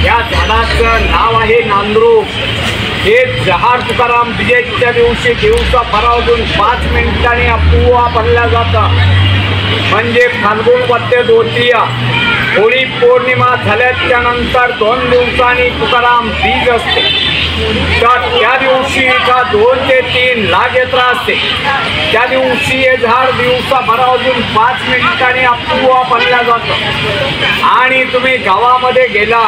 या झाडाचं नाव आहे नांदरू. हे झाड तुकाराम विजयच्या दिवशी दिवसा भरावून 5 मिनिटांनी आपोआप भरल्या जातं. म्हणजे फाल्गुन वद्य द्वितीया होळी पौर्णिमा झाल्याच्या नंतर 2 दिवसांनी तुकाराम बीज असते. तर त्या दिवशी 2 ते 3 लाख यात्रा असते. त्या दिवशी हे झाड दिवसा भरावून 5 मिनिटांनी आपोआप भरल्या जातं. आणि तुम्ही गावामध्ये गेला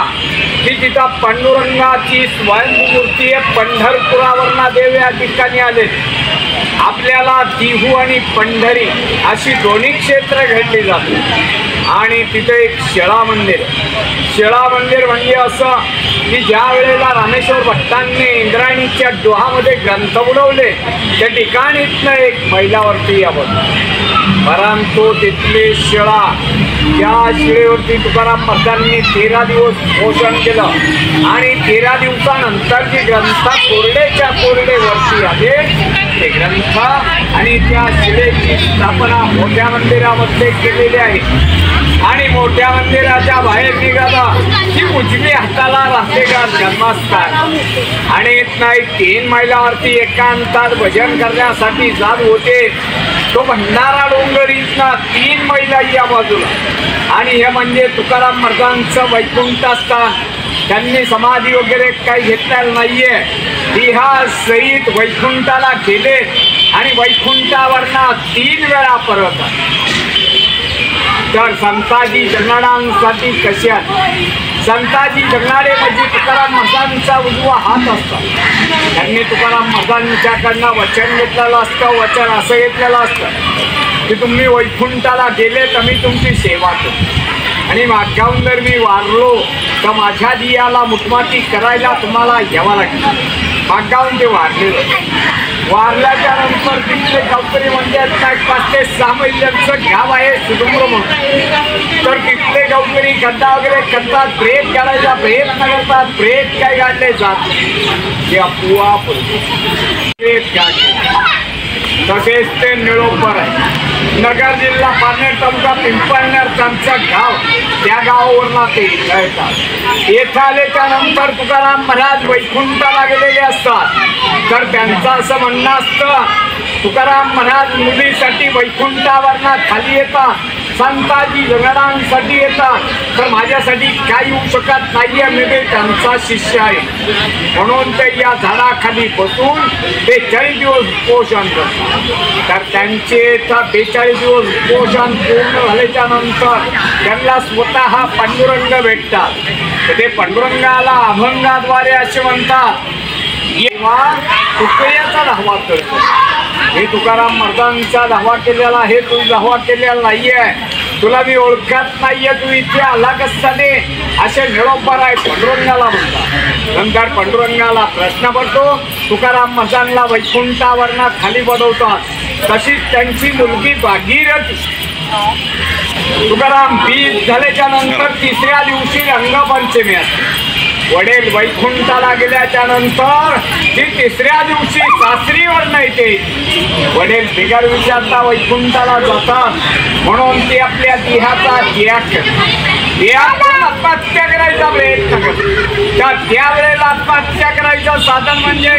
की तिथं पांडुरंगाची स्वयंमूर्ती आहे. पंढरपुरावरना देव या ठिकाणी आले. आपल्याला दिहू आणि पंढरी अशी दोन्ही क्षेत्र घेतली जातात. आणि तिथे एक शिळा मंदिर. शिळा मंदिर म्हणजे असं की ज्या वेळेला रामेश्वर भट्टांनी इंद्रायणीच्या डोहामध्ये ग्रंथ बुडवले त्या ठिकाणीतनं एक मैलावरती यावं. परंतु तिथले शिळा, त्या शिळेवरती तुकाराम महाराजांनी 13 दिवस पोषण केलं. आणि 13 दिवसानंतर जे ग्रंथ कोरडेच्या कोरडे वरती आले ते ग्रंथ आणि त्या शिळेची स्थापना मोठ्या मंदिरामध्ये केलेली आहे. आणि मोठ्या मंदिराच्या बाहेर निघाला की उजवी हाताला राहतेगार जन्मस्थान. आणि नाही 3 मैलावरती एकांतात भजन करण्यासाठी जात होते. तो भंडारा डोंगर इथनं 3 मैला या बाजूला. आणि हे म्हणजे तुकाराम महाराजांचं वैकुंठ स्थान. त्यांनी समाधी वगैरे काही घेतलेलं नाहीये. देहासहित वैकुंठाला गेले आणि वैकुंठावरना 3 वेळा परत. तर संताजी जगणाऱ्यांसाठी कसे आहेत? संताजी जगणारे म्हणजे तुकाराम महाराजांचा उजवा हात असतात. त्यांनी तुकाराम महाराजांच्याकडनं वचन घेतलेलं असतं. वचन असं घेतलेलं असतं की तुम्ही वैकुंठाला गेले तर मी तुमची सेवा करू. आणि मागाहून जर मी वारलो तर माझ्या दियाला मुठमाती करायला तुम्हाला यावं लागेल. मागाहून ते वारल्याच्या नंतर तिथले गावकरी म्हणजे 5 ते 6 मैलांचं गाव आहे सुडुंबर म्हणून. तर तिथले गावकरी गड्डा वगैरे करतात, प्रेत काढायचा प्रयत्न करतात. प्रेत काय काढले जात ते आपोआप प्रेत काढले. तसेच ते निळोपर आहे. नगर जिल्हा पारनेर तालुका पिंपळनेर त्यांचं गाव. त्या गावावरनं ते येतात. येथे आल्याच्या नंतर तुकाराम महाराज वैकुंठाला गेलेले असतात. तर त्यांचं असं म्हणणं असतं तुकाराम महाराज मुलीसाठी वैकुंठावरनं खाली येतात. संताजी जगणाऱ्यांसाठी येतात. तर माझ्यासाठी काही होऊ शकत नाहीये. मी त्यांचा शिष्य आहे. म्हणून ते या झाडाखाली बसून 42 दिवस पोषण करतात. तर त्यांचे 42 दिवस पोषण पूर्ण झाल्याच्या नंतर त्यांना स्वतः पांडुरंग भेटतात. ते पांडुरंगाला अभंगाद्वारे असे म्हणतात किंवा तुकड्याचा धावा करतो. हे तुकाराम महाराजांचा धावा केलेला आहे. तू धावा केलेला नाहीये. तुला मी ओळखत नाहीये. तू इथे आला कसा दे असे निळोपर आहे. पांडुरंगाला म्हणतात. नंतर पांडुरंगाला प्रश्न पडतो. तुकाराम महाराजांना वैकुंठावरनं खाली बडवतात. तशीच त्यांची मुलगी भागीरथी. तुकाराम बीज झाल्याच्या नंतर 3ऱ्या दिवशी रंगपंचमी असते. वडील वैकुंठाला गेल्याच्या नंतर ती 3ऱ्या दिवशी सासरीवरनं येते. वडील बिगर विचारता वैकुंठाला जातात. म्हणून ती आपल्या देहाचा त्याग आत्महत्या करायचा प्रयत्न करतात. त्यावेळेला आत्महत्या करायचं साधन म्हणजे